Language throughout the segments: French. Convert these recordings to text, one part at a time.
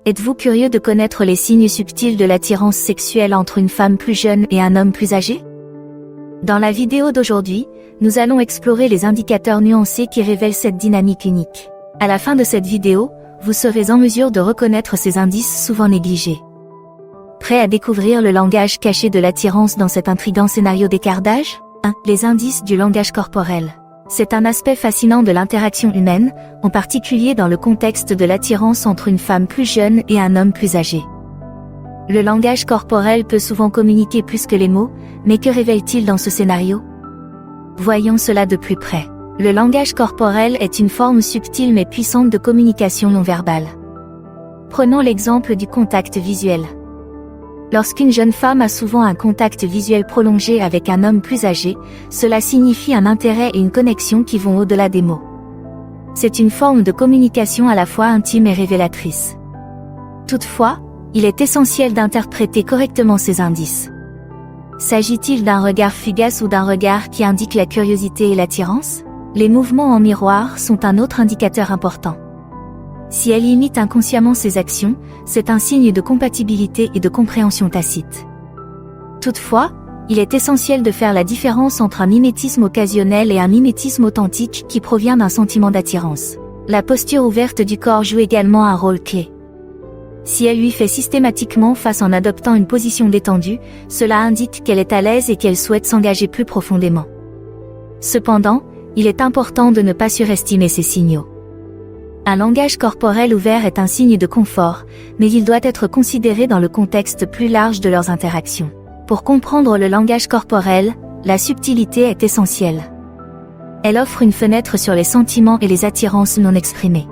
Êtes-vous curieux de connaître les signes subtils de l'attirance sexuelle entre une femme plus jeune et un homme plus âgé? Dans la vidéo d'aujourd'hui, nous allons explorer les indicateurs nuancés qui révèlent cette dynamique unique. À la fin de cette vidéo, vous serez en mesure de reconnaître ces indices souvent négligés. Prêt à découvrir le langage caché de l'attirance dans cet intriguant scénario d'écartage? 1. Les indices du langage corporel. C'est un aspect fascinant de l'interaction humaine, en particulier dans le contexte de l'attirance entre une femme plus jeune et un homme plus âgé. Le langage corporel peut souvent communiquer plus que les mots, mais que révèle-t-il dans ce scénario? Voyons cela de plus près. Le langage corporel est une forme subtile mais puissante de communication non verbale. Prenons l'exemple du contact visuel. Lorsqu'une jeune femme a souvent un contact visuel prolongé avec un homme plus âgé, cela signifie un intérêt et une connexion qui vont au-delà des mots. C'est une forme de communication à la fois intime et révélatrice. Toutefois, il est essentiel d'interpréter correctement ces indices. S'agit-il d'un regard fugace ou d'un regard qui indique la curiosité et l'attirance? Les mouvements en miroir sont un autre indicateur important. Si elle imite inconsciemment ses actions, c'est un signe de compatibilité et de compréhension tacite. Toutefois, il est essentiel de faire la différence entre un mimétisme occasionnel et un mimétisme authentique qui provient d'un sentiment d'attirance. La posture ouverte du corps joue également un rôle clé. Si elle lui fait systématiquement face en adoptant une position détendue, cela indique qu'elle est à l'aise et qu'elle souhaite s'engager plus profondément. Cependant, il est important de ne pas surestimer ces signaux. Un langage corporel ouvert est un signe de confort, mais il doit être considéré dans le contexte plus large de leurs interactions. Pour comprendre le langage corporel, la subtilité est essentielle. Elle offre une fenêtre sur les sentiments et les attirances non exprimées.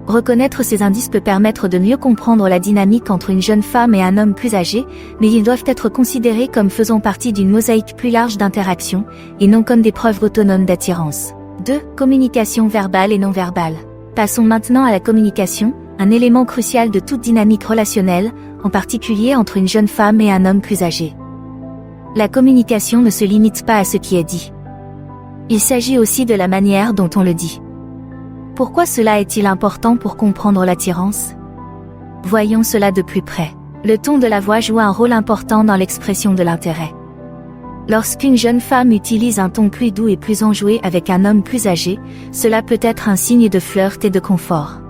Reconnaître ces indices peut permettre de mieux comprendre la dynamique entre une jeune femme et un homme plus âgé, mais ils doivent être considérés comme faisant partie d'une mosaïque plus large d'interactions, et non comme des preuves autonomes d'attirance. 2. Communication verbale et non verbale. Passons maintenant à la communication, un élément crucial de toute dynamique relationnelle, en particulier entre une jeune femme et un homme plus âgé. La communication ne se limite pas à ce qui est dit. Il s'agit aussi de la manière dont on le dit. Pourquoi cela est-il important pour comprendre l'attirance? Voyons cela de plus près. Le ton de la voix joue un rôle important dans l'expression de l'intérêt. Lorsqu'une jeune femme utilise un ton plus doux et plus enjoué avec un homme plus âgé, cela peut être un signe de flirt et de confort.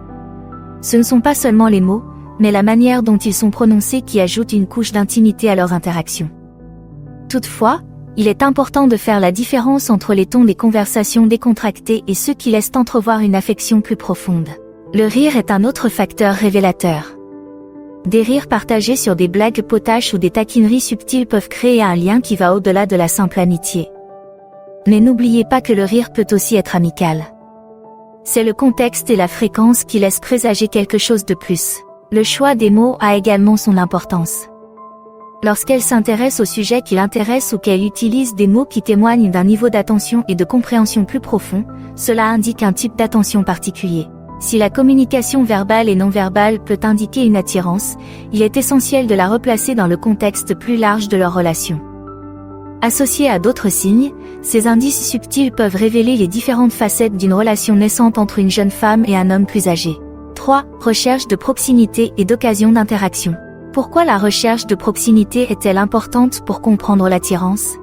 Ce ne sont pas seulement les mots, mais la manière dont ils sont prononcés qui ajoute une couche d'intimité à leurs interactions. Toutefois, il est important de faire la différence entre les tons des conversations décontractées et ceux qui laissent entrevoir une affection plus profonde. Le rire est un autre facteur révélateur. Des rires partagés sur des blagues potaches ou des taquineries subtiles peuvent créer un lien qui va au-delà de la simple amitié. Mais n'oubliez pas que le rire peut aussi être amical. C'est le contexte et la fréquence qui laissent présager quelque chose de plus. Le choix des mots a également son importance. Lorsqu'elle s'intéresse au sujet qui l'intéresse ou qu'elle utilise des mots qui témoignent d'un niveau d'attention et de compréhension plus profond, cela indique un type d'attention particulier. Si la communication verbale et non verbale peut indiquer une attirance, il est essentiel de la replacer dans le contexte plus large de leur relation. Associés à d'autres signes, ces indices subtils peuvent révéler les différentes facettes d'une relation naissante entre une jeune femme et un homme plus âgé. 3. Recherche de proximité et d'occasion d'interaction. Pourquoi la recherche de proximité est-elle importante pour comprendre l'attirance?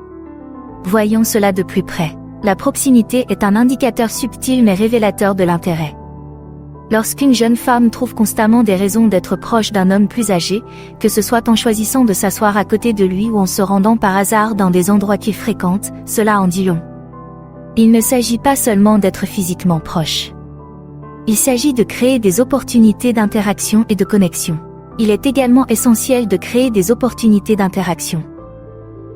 Voyons cela de plus près. La proximité est un indicateur subtil mais révélateur de l'intérêt. Lorsqu'une jeune femme trouve constamment des raisons d'être proche d'un homme plus âgé, que ce soit en choisissant de s'asseoir à côté de lui ou en se rendant par hasard dans des endroits qu'il fréquente, cela en dit long. Il ne s'agit pas seulement d'être physiquement proche. Il s'agit de créer des opportunités d'interaction et de connexion. Il est également essentiel de créer des opportunités d'interaction.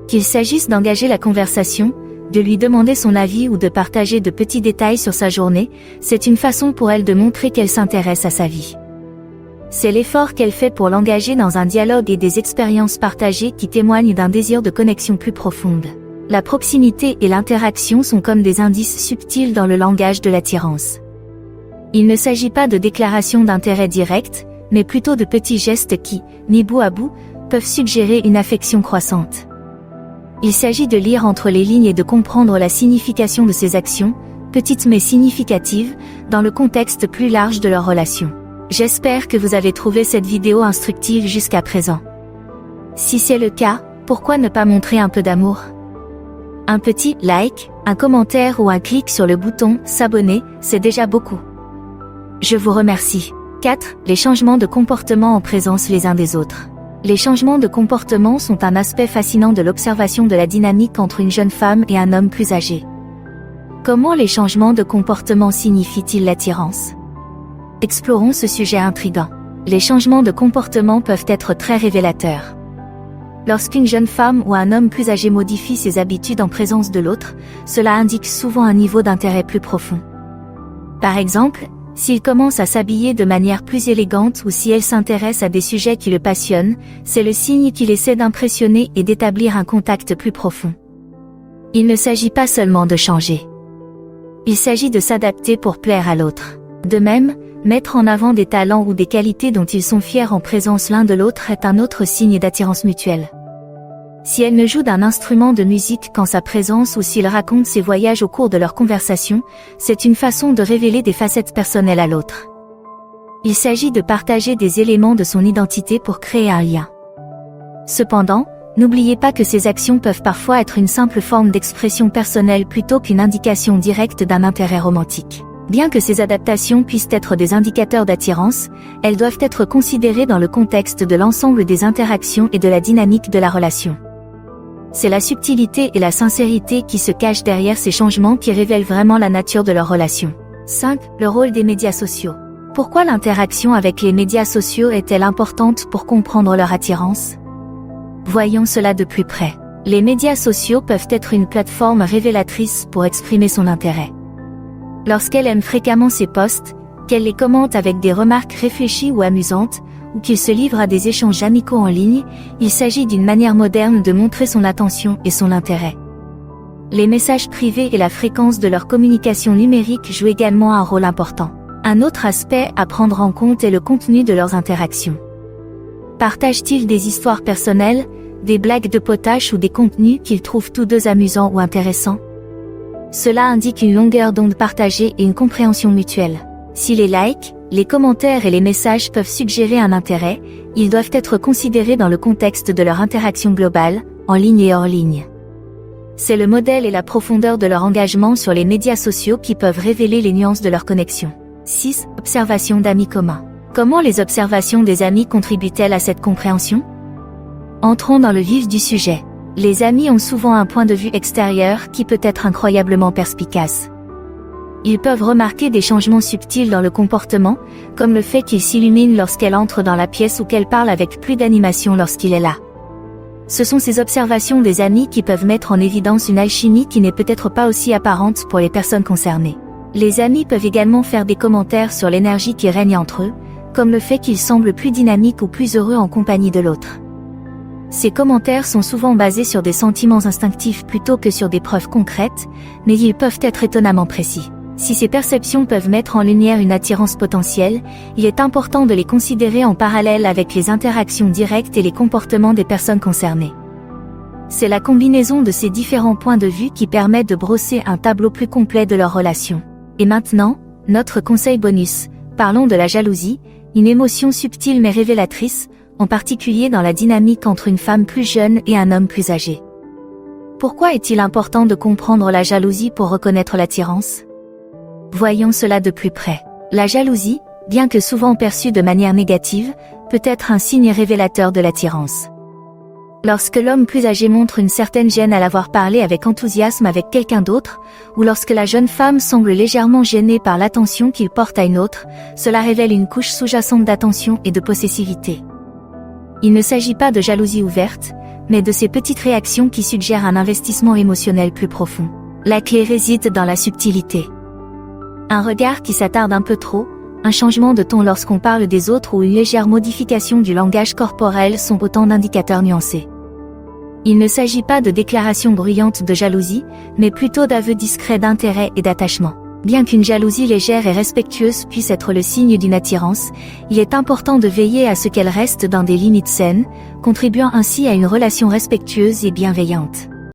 Qu'il s'agisse d'engager la conversation, de lui demander son avis ou de partager de petits détails sur sa journée, c'est une façon pour elle de montrer qu'elle s'intéresse à sa vie. C'est l'effort qu'elle fait pour l'engager dans un dialogue et des expériences partagées qui témoignent d'un désir de connexion plus profonde. La proximité et l'interaction sont comme des indices subtils dans le langage de l'attirance. Il ne s'agit pas de déclarations d'intérêt direct, mais plutôt de petits gestes qui, mis bout à bout, peuvent suggérer une affection croissante. Il s'agit de lire entre les lignes et de comprendre la signification de ces actions, petites mais significatives, dans le contexte plus large de leur relation. J'espère que vous avez trouvé cette vidéo instructive jusqu'à présent. Si c'est le cas, pourquoi ne pas montrer un peu d'amour? Un petit like, un commentaire ou un clic sur le bouton « S'abonner », c'est déjà beaucoup. Je vous remercie. 4. Les changements de comportement en présence les uns des autres. Les changements de comportement sont un aspect fascinant de l'observation de la dynamique entre une jeune femme et un homme plus âgé. Comment les changements de comportement signifient-ils l'attirance? Explorons ce sujet intriguant. Les changements de comportement peuvent être très révélateurs. Lorsqu'une jeune femme ou un homme plus âgé modifie ses habitudes en présence de l'autre, cela indique souvent un niveau d'intérêt plus profond. Par exemple, s'il commence à s'habiller de manière plus élégante ou si elle s'intéresse à des sujets qui le passionnent, c'est le signe qu'il essaie d'impressionner et d'établir un contact plus profond. Il ne s'agit pas seulement de changer. Il s'agit de s'adapter pour plaire à l'autre. De même, mettre en avant des talents ou des qualités dont ils sont fiers en présence l'un de l'autre est un autre signe d'attirance mutuelle. Si elle ne joue d'un instrument de musique qu'en sa présence ou s'il raconte ses voyages au cours de leur conversation, c'est une façon de révéler des facettes personnelles à l'autre. Il s'agit de partager des éléments de son identité pour créer un lien. Cependant, n'oubliez pas que ces actions peuvent parfois être une simple forme d'expression personnelle plutôt qu'une indication directe d'un intérêt romantique. Bien que ces adaptations puissent être des indicateurs d'attirance, elles doivent être considérées dans le contexte de l'ensemble des interactions et de la dynamique de la relation. C'est la subtilité et la sincérité qui se cachent derrière ces changements qui révèlent vraiment la nature de leur relation. 5. Le rôle des médias sociaux. Pourquoi l'interaction avec les médias sociaux est-elle importante pour comprendre leur attirance? Voyons cela de plus près. Les médias sociaux peuvent être une plateforme révélatrice pour exprimer son intérêt. Lorsqu'elle aime fréquemment ses posts, qu'elle les commente avec des remarques réfléchies ou amusantes, ou qu'il se livre à des échanges amicaux en ligne, il s'agit d'une manière moderne de montrer son attention et son intérêt. Les messages privés et la fréquence de leur communication numérique jouent également un rôle important. Un autre aspect à prendre en compte est le contenu de leurs interactions. Partagent-ils des histoires personnelles, des blagues de potache ou des contenus qu'ils trouvent tous deux amusants ou intéressants? Cela indique une longueur d'onde partagée et une compréhension mutuelle. Si les likes, les commentaires et les messages peuvent suggérer un intérêt, ils doivent être considérés dans le contexte de leur interaction globale, en ligne et hors ligne. C'est le modèle et la profondeur de leur engagement sur les médias sociaux qui peuvent révéler les nuances de leur connexion. 6. Observation d'amis communs. Comment les observations des amis contribuent-elles à cette compréhension? Entrons dans le vif du sujet. Les amis ont souvent un point de vue extérieur qui peut être incroyablement perspicace. Ils peuvent remarquer des changements subtils dans le comportement, comme le fait qu'il s'illumine lorsqu'elle entre dans la pièce ou qu'elle parle avec plus d'animation lorsqu'il est là. Ce sont ces observations des amis qui peuvent mettre en évidence une alchimie qui n'est peut-être pas aussi apparente pour les personnes concernées. Les amis peuvent également faire des commentaires sur l'énergie qui règne entre eux, comme le fait qu'ils semblent plus dynamiques ou plus heureux en compagnie de l'autre. Ces commentaires sont souvent basés sur des sentiments instinctifs plutôt que sur des preuves concrètes, mais ils peuvent être étonnamment précis. Si ces perceptions peuvent mettre en lumière une attirance potentielle, il est important de les considérer en parallèle avec les interactions directes et les comportements des personnes concernées. C'est la combinaison de ces différents points de vue qui permet de brosser un tableau plus complet de leur relation. Et maintenant, notre conseil bonus, parlons de la jalousie, une émotion subtile mais révélatrice, en particulier dans la dynamique entre une femme plus jeune et un homme plus âgé. Pourquoi est-il important de comprendre la jalousie pour reconnaître l'attirance? Voyons cela de plus près. La jalousie, bien que souvent perçue de manière négative, peut être un signe révélateur de l'attirance. Lorsque l'homme plus âgé montre une certaine gêne à l'avoir parlé avec enthousiasme avec quelqu'un d'autre, ou lorsque la jeune femme semble légèrement gênée par l'attention qu'il porte à une autre, cela révèle une couche sous-jacente d'attention et de possessivité. Il ne s'agit pas de jalousie ouverte, mais de ces petites réactions qui suggèrent un investissement émotionnel plus profond. La clé réside dans la subtilité. Un regard qui s'attarde un peu trop, un changement de ton lorsqu'on parle des autres ou une légère modification du langage corporel sont autant d'indicateurs nuancés. Il ne s'agit pas de déclarations bruyantes de jalousie, mais plutôt d'aveux discrets d'intérêt et d'attachement. Bien qu'une jalousie légère et respectueuse puisse être le signe d'une attirance, il est important de veiller à ce qu'elle reste dans des limites saines, contribuant ainsi à une relation respectueuse et bienveillante.